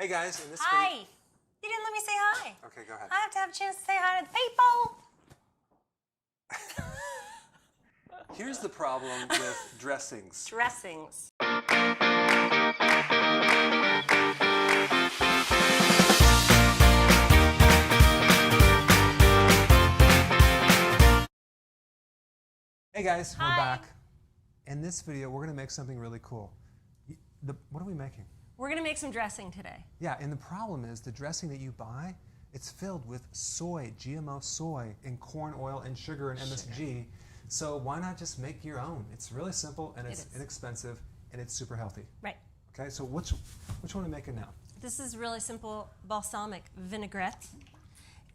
Hey guys, in this Hi. video... You didn't let me say hi. Okay, go ahead. I have to have a chance to say hi to the people. Here's the problem with dressings. Dressings. Hey guys, Hi. we're back. In this video, we're going to make something really cool. What are we making? We're going to make some dressing today. Yeah, and the problem is the dressing that you buy, it's filled with soy, GMO soy, and corn oil and sugar and MSG. So why not just make your own? It's really simple and it's inexpensive and it's super healthy. Right. Okay, so which one are we making now? This is really simple balsamic vinaigrette.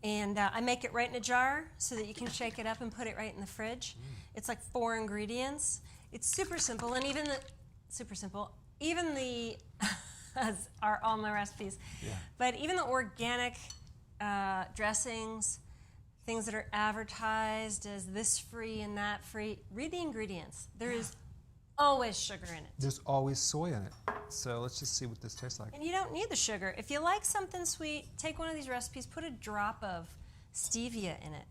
And I make it right in a jar so that you can shake it up and put it right in the fridge. It's like 4 ingredients. It's super simple, and even the as are all my recipes. Yeah. But even the organic dressings, things that are advertised as this free and that free, read the ingredients. There is always sugar in it. There's always soy in it. So let's just see what this tastes like. And you don't need the sugar. If you like something sweet, take one of these recipes, put a drop of stevia in it.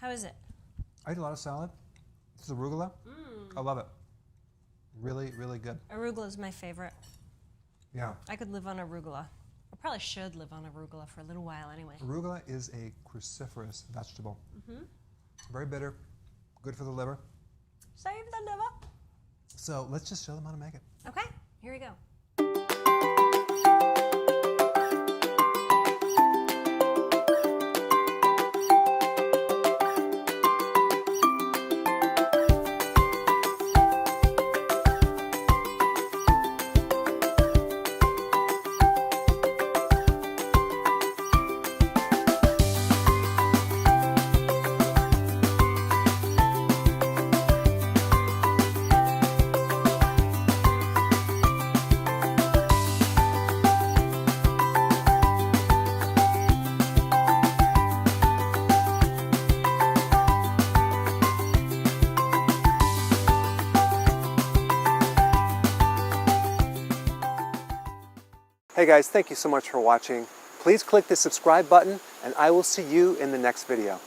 How is it? I eat a lot of salad. This is arugula. I love it. Really, really good. Arugula is my favorite. Yeah. I could live on arugula. I probably should live on arugula for a little while anyway. Arugula is a cruciferous vegetable. Very bitter, good for the liver. Save the liver. So let's just show them how to make it. Okay, here we go. Hey guys, thank you so much for watching. Please click the subscribe button and I will see you in the next video.